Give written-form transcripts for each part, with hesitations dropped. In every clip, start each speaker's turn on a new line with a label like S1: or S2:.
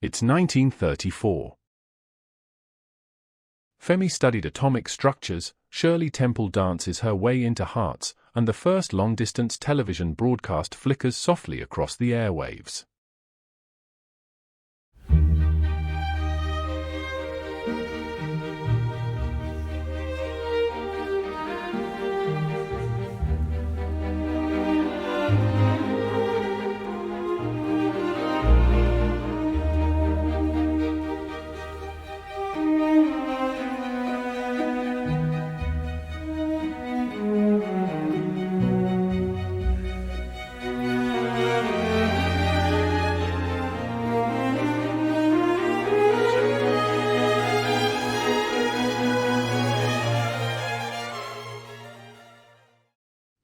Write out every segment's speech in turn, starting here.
S1: It's 1934. Femi studied atomic structures, Shirley Temple dances her way into hearts, and the first long-distance television broadcast flickers softly across the airwaves.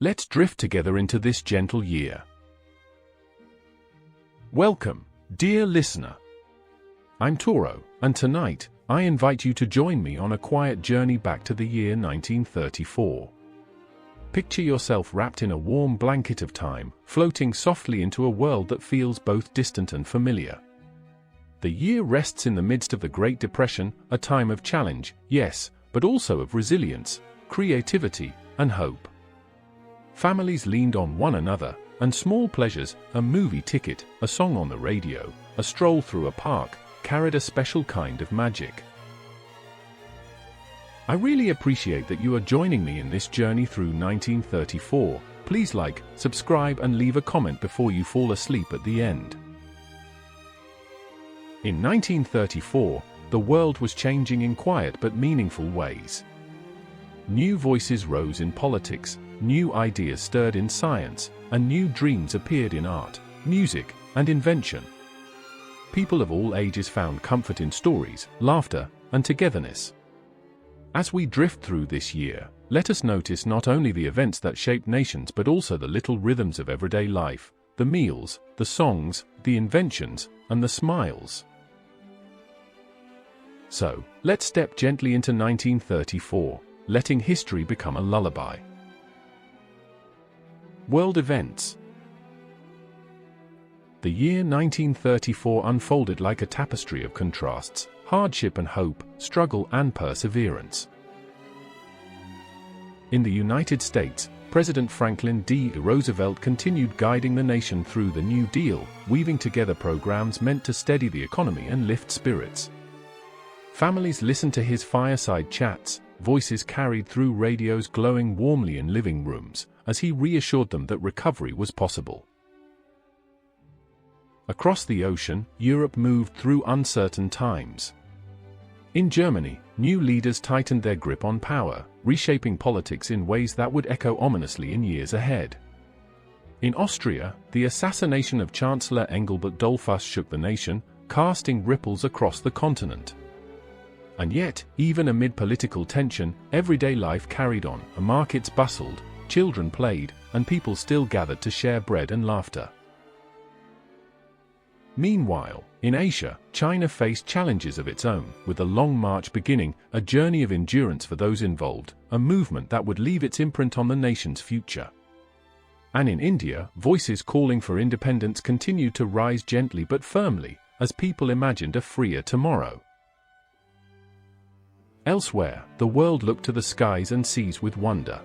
S1: Let's drift together into this gentle year. Welcome, dear listener. I'm Toro, and tonight, I invite you to join me on a quiet journey back to the year 1934. Picture yourself wrapped in a warm blanket of time, floating softly into a world that feels both distant and familiar. The year rests in the midst of the Great Depression, a time of challenge, yes, but also of resilience, creativity, and hope. Families leaned on one another, and small pleasures, a movie ticket, a song on the radio, a stroll through a park, carried a special kind of magic. I really appreciate that you are joining me in this journey through 1934. Please like, subscribe, and leave a comment before you fall asleep at the end. In 1934, the world was changing in quiet but meaningful ways. New voices rose in politics, new ideas stirred in science, and new dreams appeared in art, music, and invention. People of all ages found comfort in stories, laughter, and togetherness. As we drift through this year, let us notice not only the events that shaped nations but also the little rhythms of everyday life, the meals, the songs, the inventions, and the smiles. So, let's step gently into 1934, letting history become a lullaby. World events. The year 1934 unfolded like a tapestry of contrasts, hardship and hope, struggle and perseverance. In the United States, President Franklin D. Roosevelt continued guiding the nation through the New Deal, weaving together programs meant to steady the economy and lift spirits. Families listened to his fireside chats, voices carried through radios glowing warmly in living rooms, as he reassured them that recovery was possible. Across the ocean, Europe moved through uncertain times. In Germany, new leaders tightened their grip on power, reshaping politics in ways that would echo ominously in years ahead. In Austria, the assassination of Chancellor Engelbert Dollfuss shook the nation, casting ripples across the continent. And yet, even amid political tension, everyday life carried on, markets bustled, children played, and people still gathered to share bread and laughter. Meanwhile, in Asia, China faced challenges of its own, with the Long March beginning, a journey of endurance for those involved, a movement that would leave its imprint on the nation's future. And in India, voices calling for independence continued to rise gently but firmly, as people imagined a freer tomorrow. Elsewhere, the world looked to the skies and seas with wonder.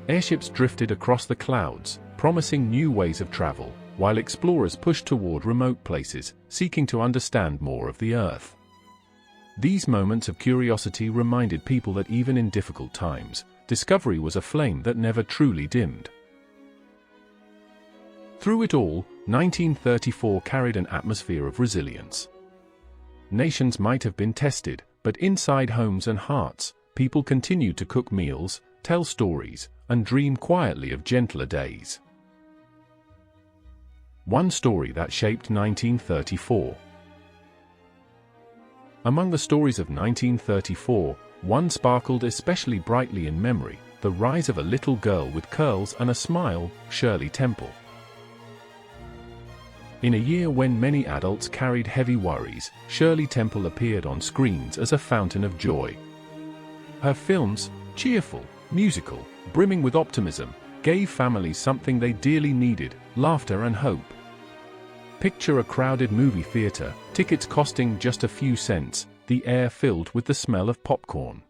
S1: Airships drifted across the clouds, promising new ways of travel, while explorers pushed toward remote places, seeking to understand more of the Earth. These moments of curiosity reminded people that even in difficult times, discovery was a flame that never truly dimmed. Through it all, 1934 carried an atmosphere of resilience. Nations might have been tested, but inside homes and hearts, people continued to cook meals, tell stories, and dream quietly of gentler days. One story that shaped 1934. Among the stories of 1934, one sparkled especially brightly in memory, the rise of a little girl with curls and a smile, Shirley Temple. In a year when many adults carried heavy worries, Shirley Temple appeared on screens as a fountain of joy. Her films, cheerful, musical, brimming with optimism, gave families something they dearly needed, laughter and hope. Picture a crowded movie theater, tickets costing just a few cents, the air filled with the smell of popcorn.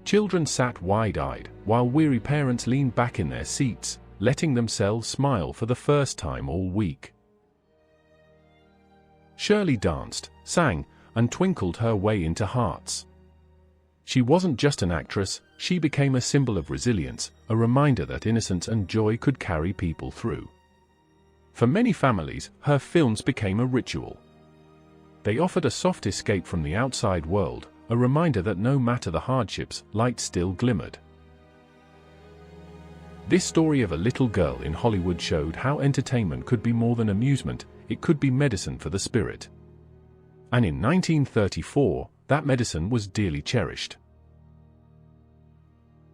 S1: Children sat wide-eyed, while weary parents leaned back in their seats, letting themselves smile for the first time all week. Shirley danced, sang, and twinkled her way into hearts. She wasn't just an actress, she became a symbol of resilience, a reminder that innocence and joy could carry people through. For many families, her films became a ritual. They offered a soft escape from the outside world, a reminder that no matter the hardships, light still glimmered. This story of a little girl in Hollywood showed how entertainment could be more than amusement, it could be medicine for the spirit. And in 1934, that medicine was dearly cherished.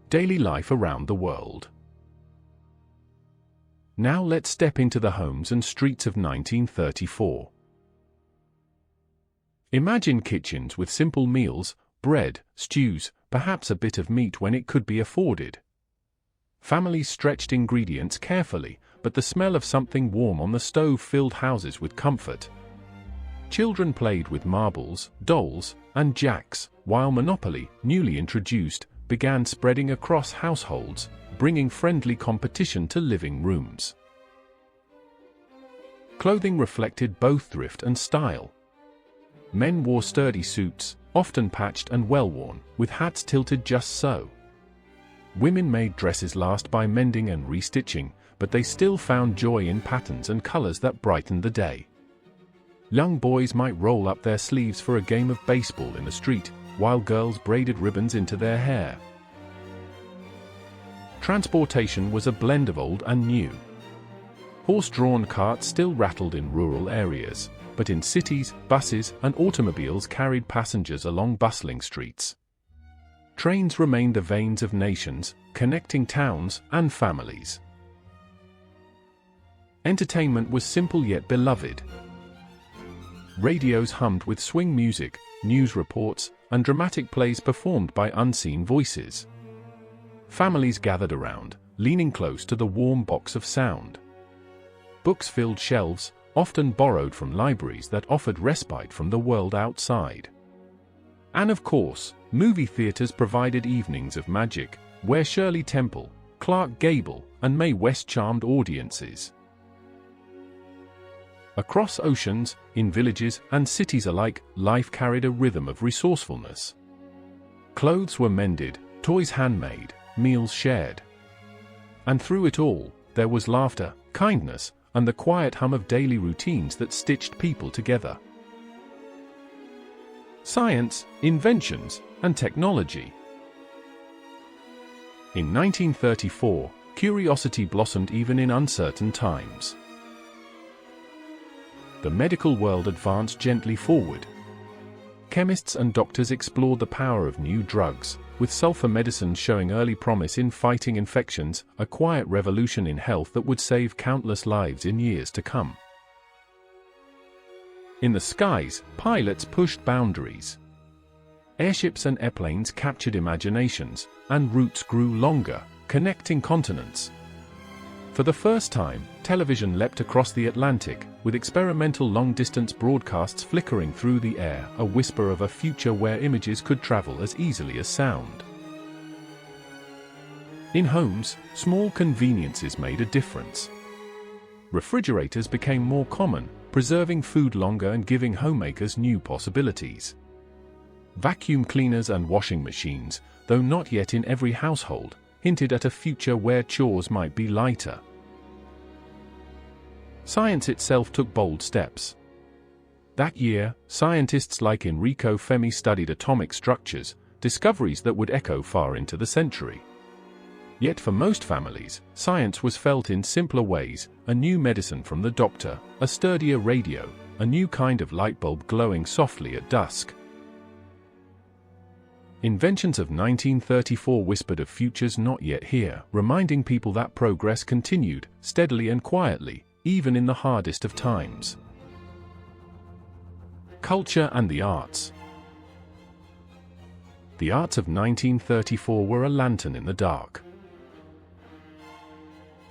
S1: Daily life around the world. Now let's step into the homes and streets of 1934. Imagine kitchens with simple meals, bread, stews, perhaps a bit of meat when it could be afforded. Families stretched ingredients carefully, but the smell of something warm on the stove filled houses with comfort. Children played with marbles, dolls, and jacks, while Monopoly, newly introduced, began spreading across households, bringing friendly competition to living rooms. Clothing reflected both thrift and style. Men wore sturdy suits, often patched and well-worn, with hats tilted just so. Women made dresses last by mending and restitching, but they still found joy in patterns and colors that brightened the day. Young boys might roll up their sleeves for a game of baseball in the street, while girls braided ribbons into their hair. Transportation was a blend of old and new. Horse-drawn carts still rattled in rural areas, but in cities, buses and automobiles carried passengers along bustling streets. Trains remained the veins of nations, connecting towns and families. Entertainment was simple yet beloved. Radios hummed with swing music, news reports, and dramatic plays performed by unseen voices. Families gathered around, leaning close to the warm box of sound. Books filled shelves, often borrowed from libraries that offered respite from the world outside. And of course, movie theaters provided evenings of magic, where Shirley Temple, Clark Gable, and Mae West charmed audiences. Across oceans, in villages and cities alike, life carried a rhythm of resourcefulness. Clothes were mended, toys handmade, meals shared. And through it all, there was laughter, kindness, and the quiet hum of daily routines that stitched people together. Science, inventions, and technology. In 1934, curiosity blossomed even in uncertain times. The medical world advanced gently forward. Chemists and doctors explored the power of new drugs, with sulfur medicine showing early promise in fighting infections, a quiet revolution in health that would save countless lives in years to come. In the skies, pilots pushed boundaries. Airships and airplanes captured imaginations, and routes grew longer, connecting continents. For the first time, television leapt across the Atlantic, with experimental long-distance broadcasts flickering through the air, a whisper of a future where images could travel as easily as sound. In homes, small conveniences made a difference. Refrigerators became more common, preserving food longer and giving homemakers new possibilities. Vacuum cleaners and washing machines, though not yet in every household, hinted at a future where chores might be lighter. Science itself took bold steps. That year, scientists like Enrico Fermi studied atomic structures, discoveries that would echo far into the century. Yet for most families, science was felt in simpler ways: a new medicine from the doctor, a sturdier radio, a new kind of light bulb glowing softly at dusk. Inventions of 1934 whispered of futures not yet here, reminding people that progress continued, steadily and quietly, even in the hardest of times. Culture and the arts. The arts of 1934 were a lantern in the dark.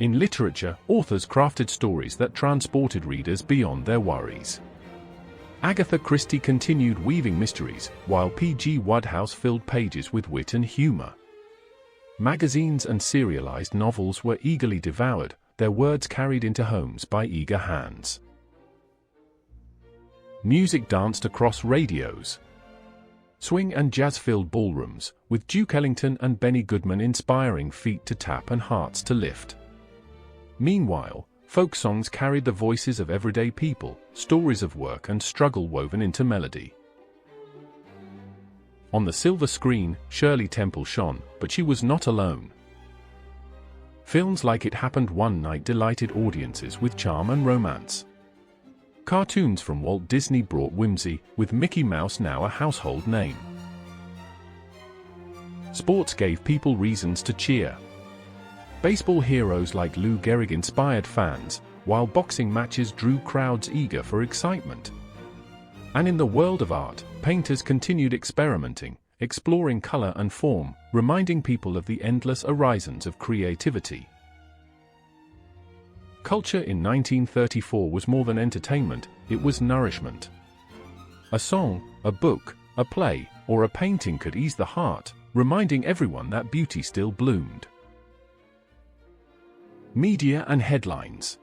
S1: In literature, authors crafted stories that transported readers beyond their worries. Agatha Christie continued weaving mysteries, while P.G. Wodehouse filled pages with wit and humor. Magazines and serialized novels were eagerly devoured, their words carried into homes by eager hands. Music danced across radios. Swing and jazz filled ballrooms, with Duke Ellington and Benny Goodman inspiring feet to tap and hearts to lift. Meanwhile, folk songs carried the voices of everyday people, stories of work and struggle woven into melody. On the silver screen, Shirley Temple shone, but she was not alone. Films like It Happened One Night delighted audiences with charm and romance. Cartoons from Walt Disney brought whimsy, with Mickey Mouse now a household name. Sports gave people reasons to cheer. Baseball heroes like Lou Gehrig inspired fans, while boxing matches drew crowds eager for excitement. And in the world of art, painters continued experimenting, exploring color and form, reminding people of the endless horizons of creativity. Culture in 1934 was more than entertainment, it was nourishment. A song, a book, a play, or a painting could ease the heart, reminding everyone that beauty still bloomed. Media and headlines.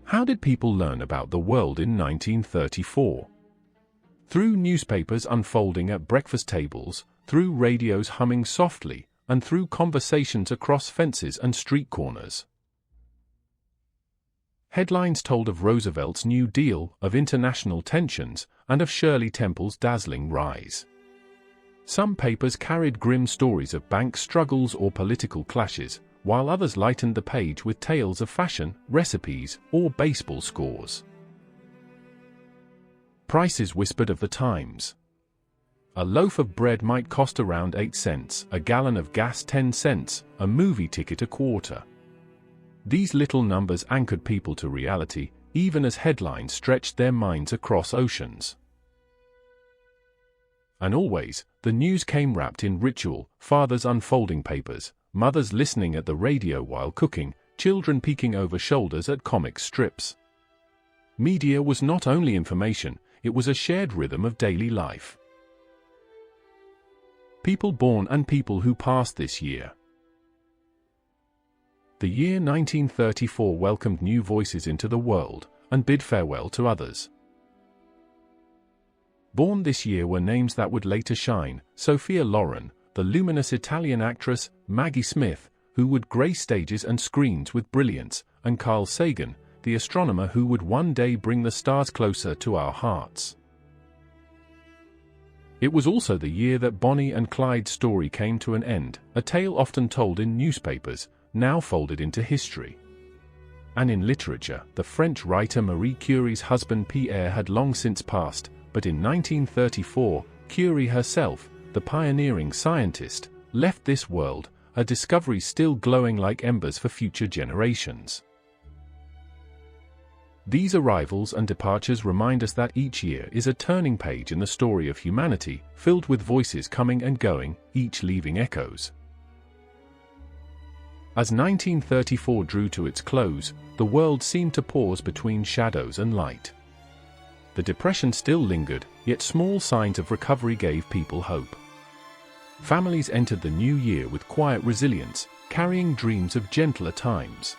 S1: How did people learn about the world in 1934? Through newspapers unfolding at breakfast tables, through radios humming softly, and through conversations across fences and street corners. Headlines told of Roosevelt's New Deal, of international tensions, and of Shirley Temple's dazzling rise. Some papers carried grim stories of bank struggles or political clashes, while others lightened the page with tales of fashion, recipes, or baseball scores. Prices whispered of the times. A loaf of bread might cost around 8 cents, a gallon of gas 10 cents, a movie ticket a quarter. These little numbers anchored people to reality, even as headlines stretched their minds across oceans. And always, the news came wrapped in ritual, fathers unfolding papers, mothers listening at the radio while cooking, children peeking over shoulders at comic strips. Media was not only information, it was a shared rhythm of daily life. People born and people who passed this year. The year 1934 welcomed new voices into the world, and bid farewell to others. Born this year were names that would later shine: Sophia Loren, the luminous Italian actress, Maggie Smith, who would grace stages and screens with brilliance, and Carl Sagan, the astronomer who would one day bring the stars closer to our hearts. It was also the year that Bonnie and Clyde's story came to an end, a tale often told in newspapers, now folded into history. And in literature, the French writer Marie Curie's husband Pierre had long since passed, but in 1934, Curie herself, the pioneering scientist, left this world, her discoveries still glowing like embers for future generations. These arrivals and departures remind us that each year is a turning page in the story of humanity, filled with voices coming and going, each leaving echoes. As 1934 drew to its close, the world seemed to pause between shadows and light. The Depression still lingered, yet small signs of recovery gave people hope. Families entered the new year with quiet resilience, carrying dreams of gentler times.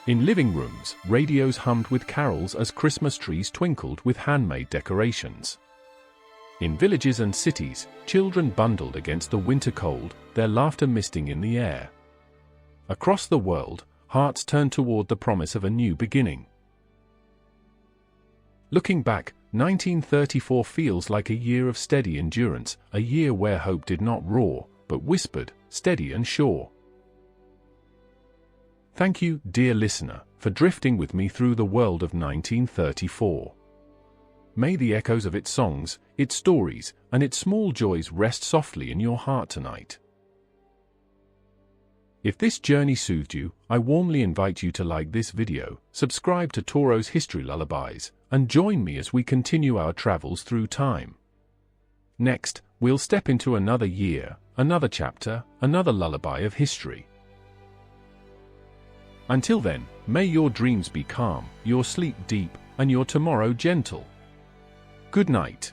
S1: In living rooms, radios hummed with carols as Christmas trees twinkled with handmade decorations. In villages and cities, children bundled against the winter cold, their laughter misting in the air. Across the world, hearts turned toward the promise of a new beginning. Looking back, 1934 feels like a year of steady endurance, a year where hope did not roar, but whispered, steady and sure. Thank you, dear listener, for drifting with me through the world of 1934. May the echoes of its songs, its stories, and its small joys rest softly in your heart tonight. If this journey soothed you, I warmly invite you to like this video, subscribe to Toro's History Lullabies, and join me as we continue our travels through time. Next, we'll step into another year, another chapter, another lullaby of history. Until then, may your dreams be calm, your sleep deep, and your tomorrow gentle. Good night.